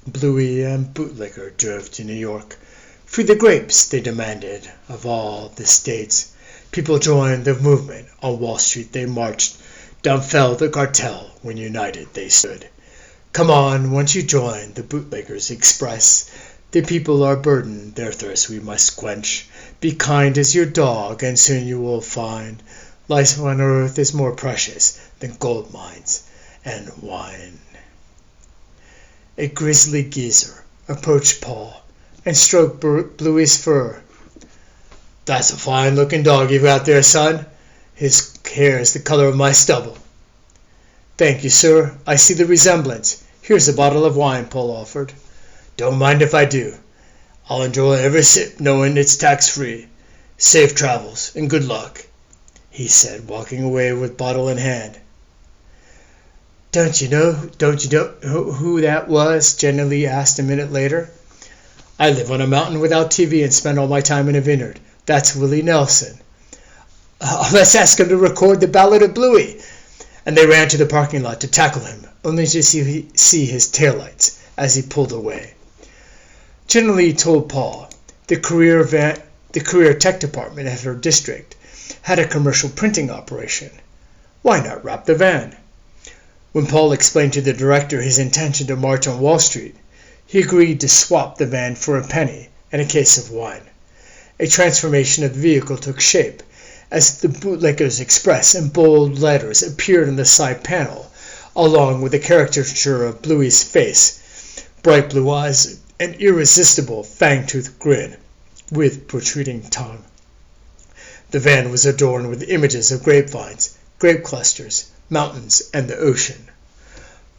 Bluey and Bootlegger drove to New York. Free the grapes, they demanded, of all the states. People joined the movement. On Wall Street they marched. Down fell the cartel. When united they stood. Come on, won't you join the Bootleggers Express? The people are burdened, their thirst we must quench. Be kind as your dog, and soon you will find life on earth is more precious than gold mines and wine. A grizzly geezer approached Paul and stroked Bluey's fur. That's a fine-looking dog you've got there, son. His hair is the color of my stubble. Thank you, sir. I see the resemblance. Here's a bottle of wine, Paul offered. Don't mind if I do. I'll enjoy every sip knowing it's tax-free. Safe travels and good luck, he said, walking away with bottle in hand. Don't you know who that was? Jenna Lee asked a minute later. I live on a mountain without TV and spend all my time in a vineyard. That's Willie Nelson. Let's ask him to record the Ballad of Bluey. And they ran to the parking lot to tackle him, only to see his taillights as he pulled away. Jenna Lee told Paul the career tech department at her district had a commercial printing operation. Why not wrap the van? When Paul explained to the director his intention to march on Wall Street, he agreed to swap the van for a penny and a case of wine. A transformation of the vehicle took shape as the Bootleggers Express in bold letters appeared on the side panel, along with a caricature of Bluey's face, bright blue eyes, an irresistible fang-toothed grin with protruding tongue. The van was adorned with images of grapevines, grape clusters, mountains, and the ocean.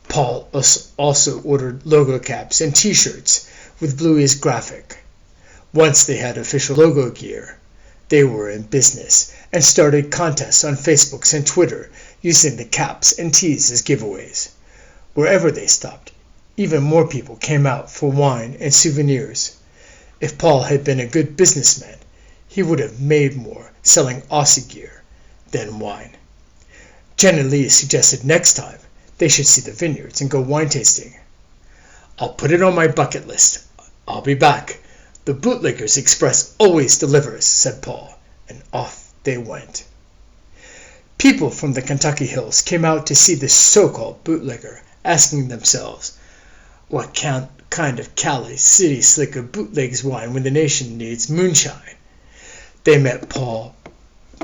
Paul also ordered logo caps and t-shirts with Bluey's graphic. Once they had official logo gear, they were in business and started contests on Facebook and Twitter using the caps and tees as giveaways. Wherever they stopped, even more people came out for wine and souvenirs. If Paul had been a good businessman, he would have made more selling Aussie gear than wine. Jenna Lee suggested next time they should see the vineyards and go wine tasting. I'll put it on my bucket list. I'll be back. The Bootleggers Express always delivers, said Paul, and off they went. People from the Kentucky hills came out to see the so-called bootlegger, asking themselves, what kind of Cali city slicker bootlegs wine when the nation needs moonshine. They met Paul,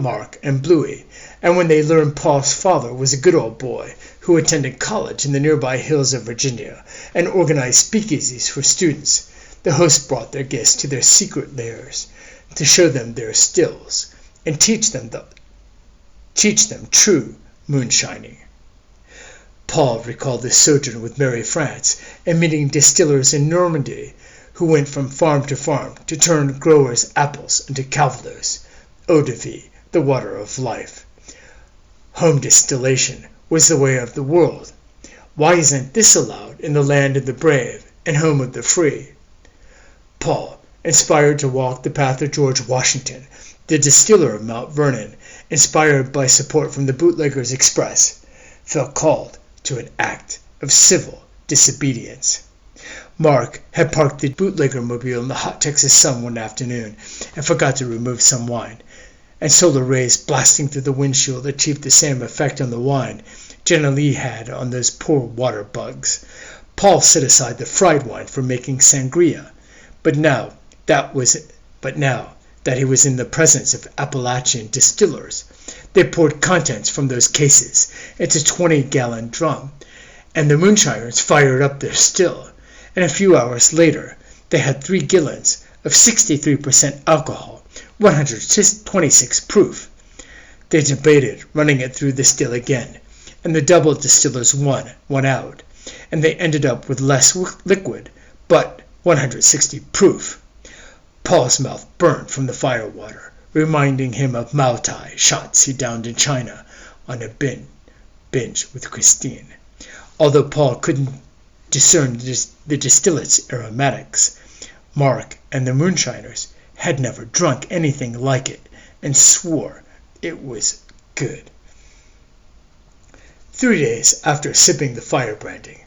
Mark, and Bluey, and when they learned Paul's father was a good old boy who attended college in the nearby hills of Virginia and organized speakeasies for students, the hosts brought their guests to their secret lairs to show them their stills and teach them true moonshining. Paul recalled his sojourn with Mary France and meeting distillers in Normandy who went from farm to farm to turn growers' apples into calvados, eau de vie, the water of life. Home distillation was the way of the world. Why isn't this allowed in the land of the brave and home of the free? Paul, inspired to walk the path of George Washington, the distiller of Mount Vernon, inspired by support from the Bootleggers Express, felt called to an act of civil disobedience. Mark had parked the bootlegger mobile in the hot Texas sun one afternoon and forgot to remove some wine, and solar rays blasting through the windshield achieved the same effect on the wine Jenna had on those poor water bugs. Paul set aside the fried wine for making sangria, but now that he was in the presence of Appalachian distillers, they poured contents from those cases into 20-gallon drum, and the moonshiners fired up their still, and a few hours later they had 3 gallons of 63% alcohol, 126 proof. They debated running it through the still again, and the double distillers won out, and they ended up with less liquid, but 160 proof. Paul's mouth burned from the firewater, reminding him of Mau Tai shots he downed in China on a binge with Christine. Although Paul couldn't discern the distillate's aromatics, Mark and the moonshiners had never drunk anything like it and swore it was good. 3 days after sipping the firebranding,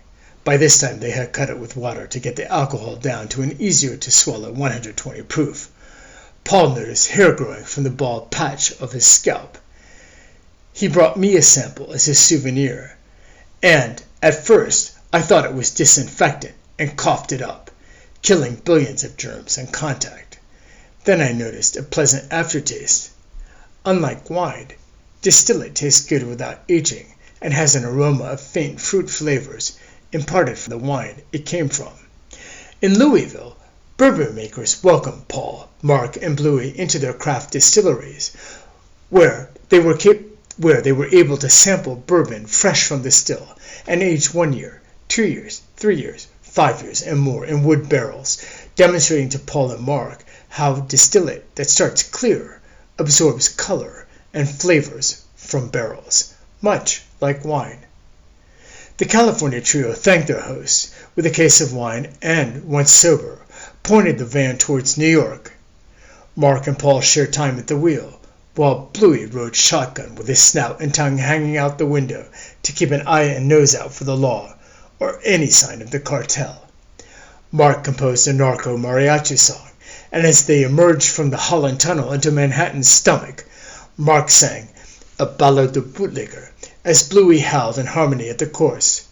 by this time they had cut it with water to get the alcohol down to an easier-to-swallow 120 proof, Paul noticed hair growing from the bald patch of his scalp. He brought me a sample as his souvenir, and, at first, I thought it was disinfectant and coughed it up, killing billions of germs on contact. Then I noticed a pleasant aftertaste. Unlike wine, distillate tastes good without aging and has an aroma of faint fruit flavors imparted from the wine it came from. In Louisville, bourbon makers welcomed Paul, Mark, and Bluey into their craft distilleries, where they were able to sample bourbon fresh from the still and aged 1 year, 2 years, 3 years, 5 years, and more in wood barrels, demonstrating to Paul and Mark how distillate that starts clear absorbs color and flavors from barrels, much like wine. The California trio thanked their hosts with a case of wine and, once sober, pointed the van towards New York. Mark and Paul shared time at the wheel, while Bluey rode shotgun with his snout and tongue hanging out the window to keep an eye and nose out for the law or any sign of the cartel. Mark composed a narco mariachi song, and as they emerged from the Holland Tunnel into Manhattan's stomach, Mark sang a ballad de Bootlegger as Bluey howled in harmony at the chorus.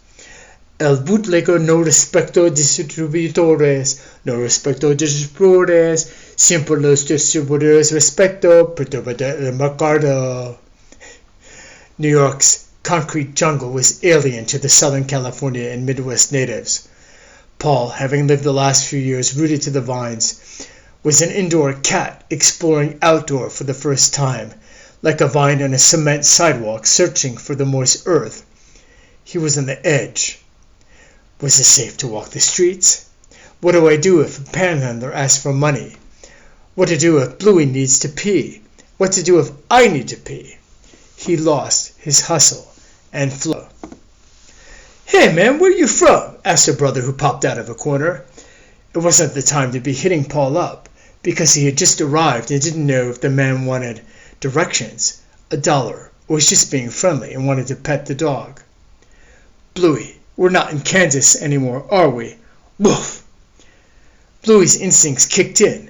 El bootlegger no respecto distributores, no respecto distributores, siempre los distribuidores respecto, perturbador el mercado. New York's concrete jungle was alien to the Southern California and Midwest natives. Paul, having lived the last few years rooted to the vines, was an indoor cat exploring outdoor for the first time, like a vine on a cement sidewalk searching for the moist earth. He was on the edge. Was it safe to walk the streets? What do I do if a panhandler asks for money? What to do if Bluey needs to pee? What to do if I need to pee? He lost his hustle and flow. "Hey man, where you from?" asked a brother who popped out of a corner. It wasn't the time to be hitting Paul up, because he had just arrived and didn't know if the man wanted directions, $1, or was just being friendly and wanted to pet the dog. "Bluey, we're not in Kansas anymore, are we?" Woof! Bluey's instincts kicked in,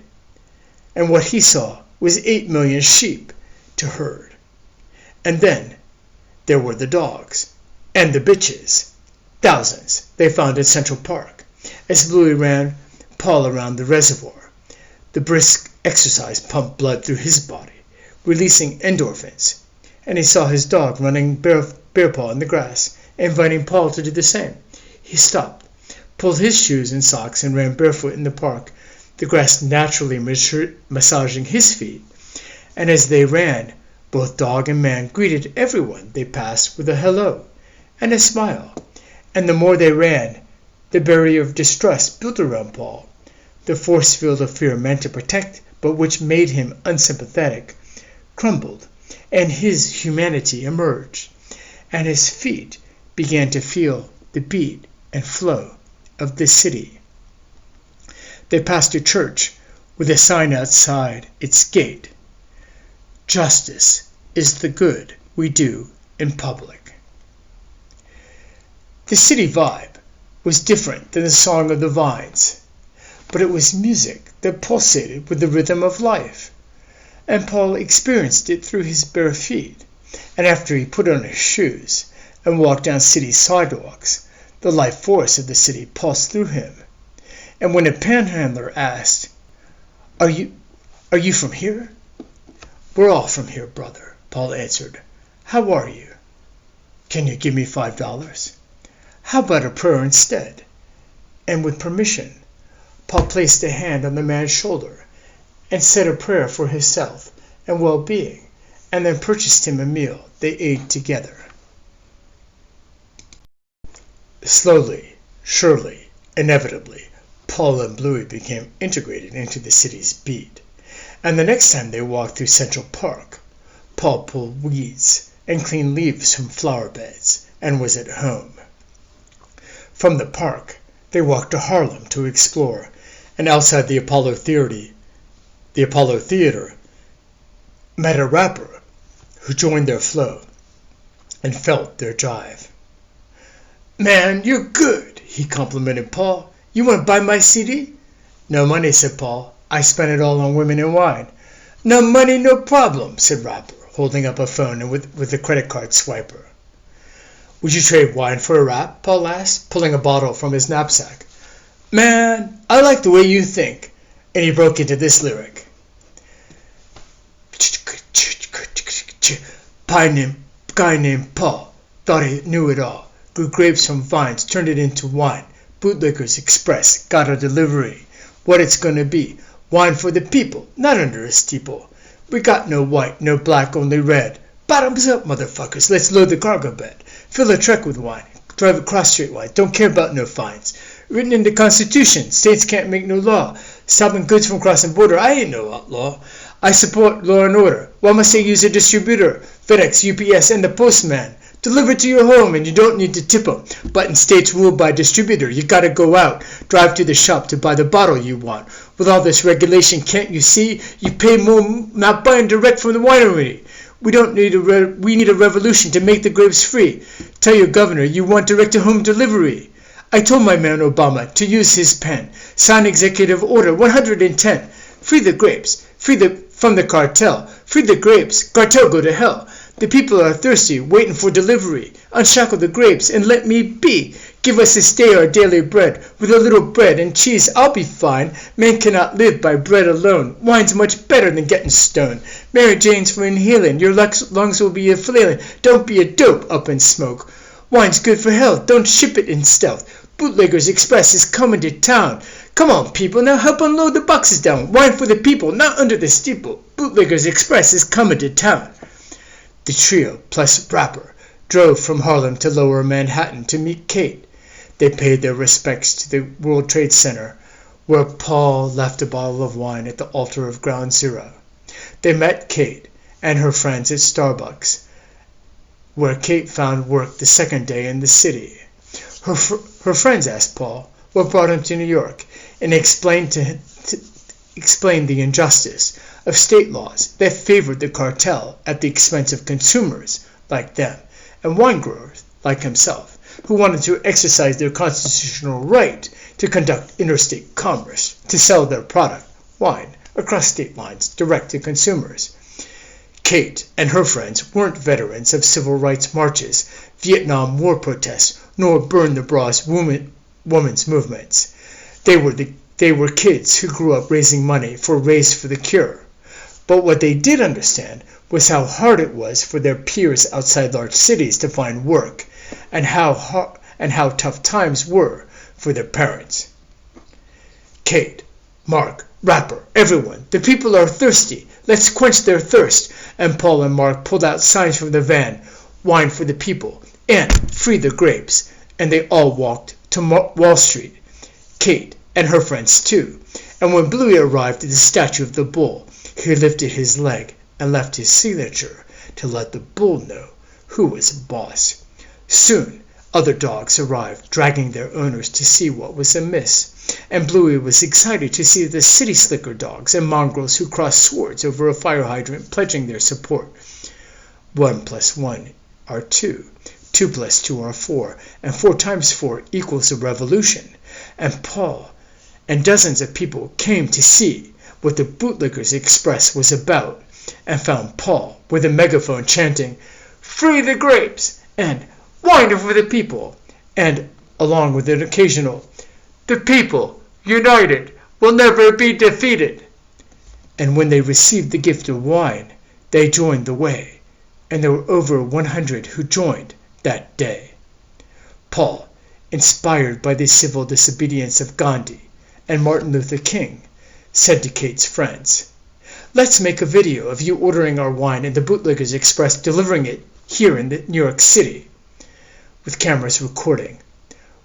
and what he saw was 8 million sheep to herd. And then there were the dogs, and the bitches. Thousands they found in Central Park, As Bluey ran Paul around the reservoir, the brisk exercise pumped blood through his body, releasing endorphins, and he saw his dog running bare paw in the grass, inviting Paul to do the same. He stopped, pulled his shoes and socks, and ran barefoot in the park, the grass naturally massaging his feet. And as they ran, both dog and man greeted everyone they passed with a hello and a smile. And the more they ran, the barrier of distrust built around Paul. The force field of fear meant to protect, but which made him unsympathetic, crumbled, and his humanity emerged, and his feet began to feel the beat and flow of the city. They passed a church with a sign outside its gate. Justice is the good we do in public. The city vibe was different than the song of the vines, but it was music that pulsated with the rhythm of life, and Paul experienced it through his bare feet, and after he put on his shoes and walked down city sidewalks, the life force of the city pulsed through him. And when a panhandler asked, Are you from here?" "We're all from here, brother," Paul answered. "How are you?" "Can you give me $5? "How about a prayer instead?" And with permission, Paul placed a hand on the man's shoulder and said a prayer for his health and well-being, and then purchased him a meal they ate together. Slowly, surely, inevitably, Paul and Bluey became integrated into the city's beat, and the next time they walked through Central Park, Paul pulled weeds and cleaned leaves from flower beds and was at home. From the park, they walked to Harlem to explore, and outside the Apollo Theater, met a rapper who joined their flow and felt their jive. "Man, you're good," he complimented Paul. "You want to buy my CD?" "No money," said Paul. "I spent it all on women and wine." "No money, no problem," said rapper, holding up a phone and with a credit card swiper. "Would you trade wine for a rap?" Paul asked, pulling a bottle from his knapsack. "Man, I like the way you think." And he broke into this lyric. Guy named Paul thought he knew it all. Grew grapes from vines, turned it into wine. Bootleggers Express got a delivery. What it's gonna be? Wine for the people, not under a steeple. We got no white, no black, only red. Bottoms up, motherfuckers, let's load the cargo bed. Fill a truck with wine, drive across straight wine, don't care about no fines. Written in the Constitution, states can't make no law. Stopping goods from crossing border, I ain't no outlaw. I support law and order. Why must I use a distributor? FedEx, UPS, and the postman. Deliver to your home and you don't need to tip 'em. But in states ruled by distributor, you gotta go out, drive to the shop to buy the bottle you want. With all this regulation, can't you see? You pay more not buying direct from the winery. We need a revolution to make the grapes free. Tell your governor you want direct-to-home delivery. I told my man Obama to use his pen. Sign Executive Order 110. Free the grapes. From the cartel. Free the grapes. Cartel go to hell. The people are thirsty, waiting for delivery. Unshackle the grapes and let me be. Give us this day our daily bread. With a little bread and cheese, I'll be fine. Man cannot live by bread alone. Wine's much better than getting stoned. Mary Jane's for inhaling. Your lungs will be a-flailing. Don't be a dope up in smoke. Wine's good for health. Don't ship it in stealth. Bootleggers Express is coming to town. Come on, people, now help unload the boxes down. Wine for the people, not under the steeple. Bootleggers Express is coming to town. The trio, plus rapper, drove from Harlem to Lower Manhattan to meet Kate. They paid their respects to the World Trade Center, where Paul left a bottle of wine at the altar of Ground Zero. They met Kate and her friends at Starbucks, where Kate found work the second day in the city. Her friends asked Paul what brought him to New York, and explained the injustice of state laws that favored the cartel at the expense of consumers like them and wine growers like himself, who wanted to exercise their constitutional right to conduct interstate commerce, to sell their product, wine, across state lines direct to consumers. Kate and her friends weren't veterans of civil rights marches, Vietnam War protests, nor burn the bras women's movements. They were kids who grew up raising money for Race for the Cure. But what they did understand was how hard it was for their peers outside large cities to find work, and how tough times were for their parents. Kate, Mark, Rapper, everyone, the people are thirsty. Let's quench their thirst. And Paul and Mark pulled out signs from the van, wine for the people, and free the grapes. And they all walked to Wall Street. Kate and her friends too. And when Bluey arrived at the statue of the bull, he lifted his leg and left his signature to let the bull know who was boss. Soon, other dogs arrived, dragging their owners to see what was amiss, and Bluey was excited to see the city slicker dogs and mongrels who crossed swords over a fire hydrant, pledging their support. 1 + 1 are 2, 2 + 2 are 4, and 4 × 4 equals a revolution. And Paul and dozens of people came to see what the Bootleggers Express was about, and found Paul with a megaphone chanting, "Free the grapes!" and "Wine for the people!" and, along with an occasional, "The people, united, will never be defeated!" And when they received the gift of wine, they joined the way, and there were over 100 who joined that day. Paul, inspired by the civil disobedience of Gandhi and Martin Luther King, said to Kate's friends, "Let's make a video of you ordering our wine and the Bootleggers Express delivering it here in New York City," with cameras recording.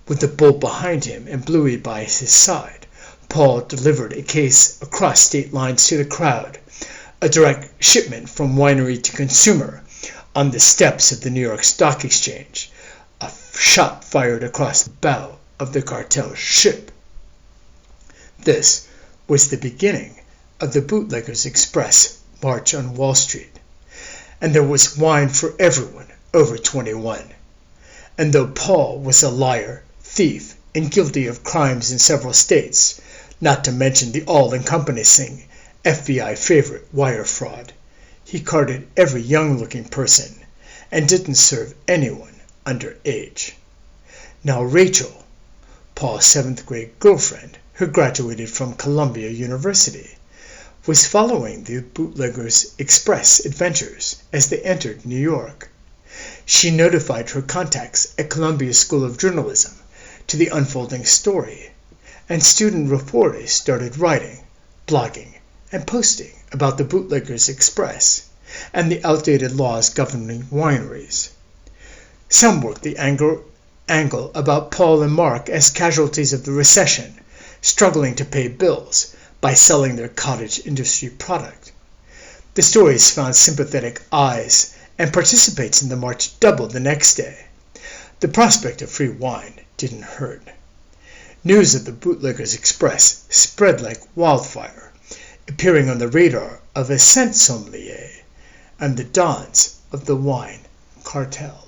With the bull behind him and Bluey by his side, Paul delivered a case across state lines to the crowd, a direct shipment from winery to consumer, on the steps of the New York Stock Exchange. A shot fired across the bow of the cartel ship. This was the beginning of the Bootleggers Express march on Wall Street, and there was wine for everyone over 21. And though Paul was a liar, thief, and guilty of crimes in several states, not to mention the all-encompassing FBI favorite wire fraud, he carded every young-looking person and didn't serve anyone under age. Now Rachel, Paul's 7th grade girlfriend, who graduated from Columbia University, was following the Bootleggers Express adventures as they entered New York. She notified her contacts at Columbia School of Journalism to the unfolding story, and student reporters started writing, blogging, and posting about the Bootleggers Express and the outdated laws governing wineries. Some worked the angle about Paul and Mark as casualties of the recession, struggling to pay bills by selling their cottage industry product. The stories found sympathetic eyes, and participants in the march doubled the next day. The prospect of free wine didn't hurt. News of the Bootleggers Express spread like wildfire, appearing on the radar of a scent sommelier and the dons of the wine cartel.